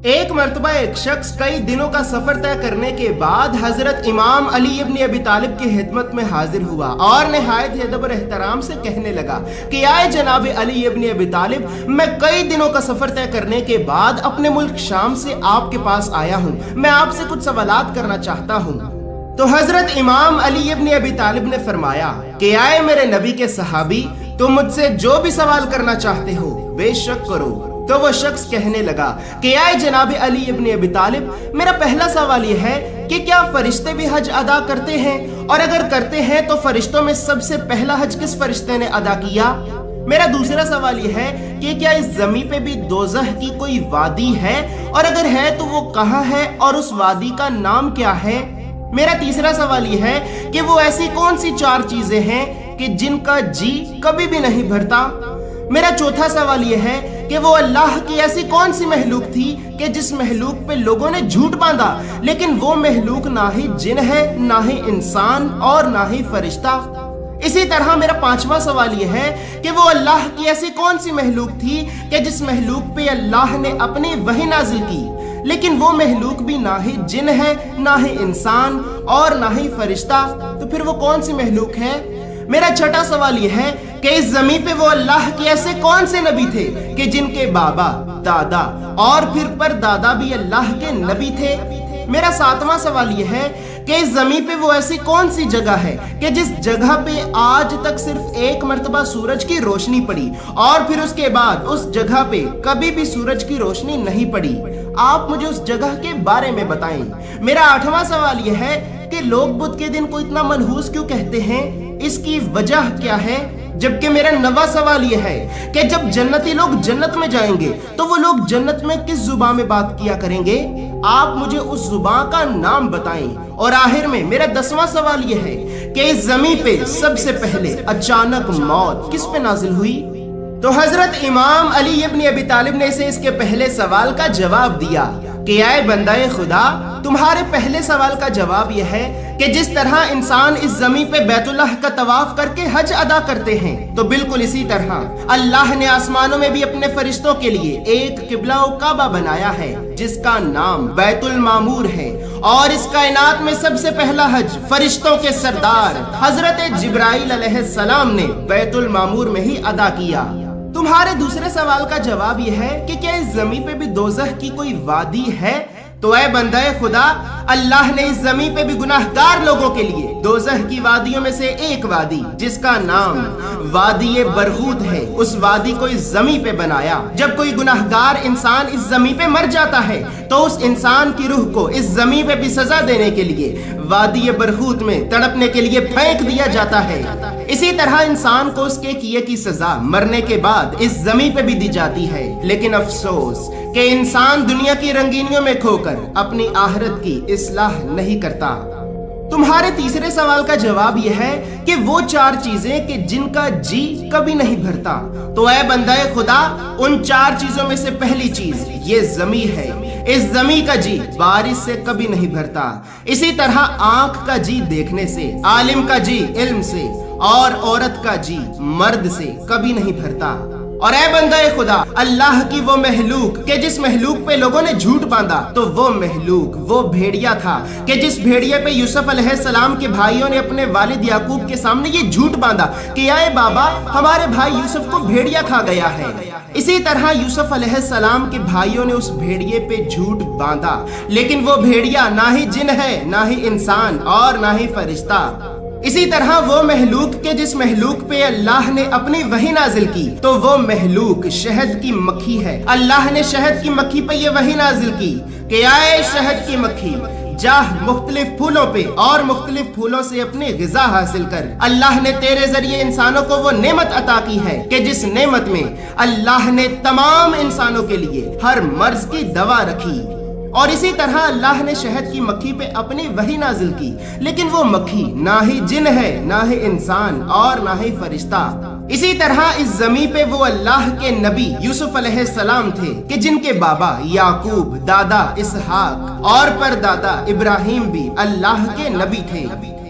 ایک مرتبہ ایک شخص کئی دنوں کا سفر طے کرنے کے بعد حضرت امام علی ابن ابی طالب کی خدمت میں حاضر ہوا اور نہایت ادب اور احترام سے کہنے لگا کہ آئے جناب علی ابن ابی طالب، میں کئی دنوں کا سفر طے کرنے کے بعد اپنے ملک شام سے آپ کے پاس آیا ہوں، میں آپ سے کچھ سوالات کرنا چاہتا ہوں۔ تو حضرت امام علی ابن ابی طالب نے فرمایا کہ آئے میرے نبی کے صحابی، تم مجھ سے جو بھی سوال کرنا چاہتے ہو بے شک کرو۔ تو وہ شخص کہنے لگا کہ آئے جناب علی ابن ابی طالب، میرا پہلا سوال یہ ہے کہ کیا فرشتے بھی حج ادا کرتے ہیں، اور اگر کرتے ہیں تو فرشتوں میں سب سے پہلا حج کس فرشتے نے ادا کیا؟ میرا دوسرا سوال یہ ہے کہ کیا اس زمین پہ بھی دوزخ کی کوئی وادی ہے، اور اگر ہے تو وہ کہاں ہے اور اس وادی کا نام کیا ہے؟ میرا تیسرا سوال یہ ہے کہ وہ ایسی کون سی چار چیزیں ہیں کہ جن کا جی کبھی بھی نہیں بھرتا؟ میرا چوتھا سوال یہ ہے کہ وہ اللہ کی ایسی کون سی مخلوق تھی کہ جس مخلوق پہ لوگوں نے جھوٹ باندھا، لیکن وہ مخلوق نہ ہی جن ہے، نہ ہی انسان اور نہ ہی فرشتہ؟ اسی طرح میرا پانچواں سوال یہ ہے کہ وہ اللہ کی ایسی کون سی مخلوق تھی کہ جس مخلوق پہ اللہ نے اپنی وحی نازل کی، لیکن وہ مخلوق بھی نہ ہی جن ہے، نہ ہی انسان اور نہ ہی فرشتہ؟ تو پھر وہ کون سی مخلوق ہے؟ میرا چھٹا سوال یہ ہے کہ اس زمین پہ وہ اللہ کے ایسے کون سے نبی تھے کہ جن کے بابا، دادا اور پھر پر دادا بھی اللہ کے نبی تھے؟ میرا ساتواں سوال یہ ہے کہ اس زمین پہ وہ ایسی کون سی جگہ ہے کہ جس جگہ پہ آج تک صرف ایک مرتبہ سورج کی روشنی پڑی اور پھر اس کے بعد اس جگہ پہ کبھی بھی سورج کی روشنی نہیں پڑی؟ آپ مجھے اس جگہ کے بارے میں بتائیں۔ میرا آٹھواں سوال یہ ہے کہ لوگ بدھ کے دن کو اتنا منحوس کیوں کہتے ہیں، اس کی وجہ کیا ہے؟ جبکہ میرا نواں سوال یہ ہے کہ جب جنتی لوگ جنت میں جائیں گے تو وہ لوگ جنت میں کس زبان میں بات کیا کریں گے؟ آپ مجھے اس زبان کا نام بتائیں۔ اور آخر میں میرا 10واں سوال یہ ہے کہ اس زمین پہ سب سے پہلے اچانک موت کس پہ نازل ہوئی؟ تو حضرت امام علی ابن ابی طالب نے اسے اس کے پہلے سوال کا جواب دیا کہ اے بندہ خدا، تمہارے پہلے سوال کا جواب یہ ہے کہ جس طرح انسان اس زمین پہ بیت اللہ کا طواف کر کے حج ادا کرتے ہیں، تو بالکل اسی طرح اللہ نے آسمانوں میں بھی اپنے فرشتوں کے لیے ایک قبلہ و کعبہ بنایا ہے جس کا نام بیت المعمور ہے، اور اس کائنات میں سب سے پہلا حج فرشتوں کے سردار حضرت جبرائیل علیہ السلام نے بیت المعمور میں ہی ادا کیا۔ تمہارے دوسرے سوال کا جواب یہ ہے کہ کیا اس زمین پہ بھی دوزخ کی کوئی وادی ہے؟ تو اے بندہ خدا، اللہ نے اس زمین پہ بھی گناہگار لوگوں کے لیے دوزخ کی وادیوں میں سے ایک وادی جس کا نام وادی برغوت ہے، اس وادی کو اس زمین پہ بنایا۔ جب کوئی گناہگار انسان اس زمین پہ مر جاتا ہے تو اس انسان کی روح کو اس زمین پہ بھی سزا دینے کے لیے وادی برغوت میں تڑپنے کے لیے پھینک دیا جاتا ہے۔ اسی طرح انسان کو اس کے کیے کی سزا مرنے کے بعد اس زمین پہ بھی دی جاتی ہے، لیکن افسوس کہ انسان دنیا کی رنگینیوں میں کھو کر اپنی آخرت کی اصلاح نہیں کرتا۔ تمہارے تیسرے سوال کا جواب یہ ہے کہ وہ چار چیزیں کہ جن کا جی کبھی نہیں بھرتا۔ تو اے بندہ خدا، ان چار چیزوں میں سے پہلی چیز یہ زمین ہے۔ اس زمین کا جی بارش سے کبھی نہیں بھرتا، اسی طرح آنکھ کا جی دیکھنے سے، عالم کا جی علم سے، اور عورت کا جی مرد سے کبھی نہیں بھرتا۔ اور اے بندہ خدا، اللہ کی وہ مخلوق کہ جس مخلوق پہ لوگوں نے جھوٹ باندھا، تو وہ مخلوق وہ بھیڑیا تھا کہ جس بھیڑیے پہ یوسف علیہ السلام کے بھائیوں نے اپنے والد یعقوب کے سامنے یہ جھوٹ باندھا کہ اے بابا، ہمارے بھائی یوسف کو بھیڑیا کھا گیا ہے۔ اسی طرح یوسف علیہ السلام کے بھائیوں نے اس بھیڑیے پہ جھوٹ باندھا، لیکن وہ بھیڑیا نہ ہی جن ہے، نہ ہی انسان اور نہ ہی فرشتہ۔ اسی طرح وہ مخلوق کہ جس مخلوق پہ اللہ نے اپنی وحی نازل کی، تو وہ مخلوق شہد کی مکھی ہے۔ اللہ نے شہد کی مکھی پہ یہ وحی نازل کی کہ اے شہد کی مکھی، جا مختلف پھولوں پہ اور مختلف پھولوں سے اپنی غذا حاصل کر۔ اللہ نے تیرے ذریعے انسانوں کو وہ نعمت عطا کی ہے کہ جس نعمت میں اللہ نے تمام انسانوں کے لیے ہر مرض کی دوا رکھی۔ اور اسی طرح اللہ نے شہد کی مکھی پہ اپنی وحی نازل کی، لیکن وہ مکھی نہ ہی جن ہے، نہ ہی انسان اور نہ ہی فرشتہ۔ اسی طرح اس زمین پہ وہ اللہ کے نبی یوسف علیہ السلام تھے کہ جن کے بابا یعقوب، دادا اسحاق اور پردادا ابراہیم بھی اللہ کے نبی تھے۔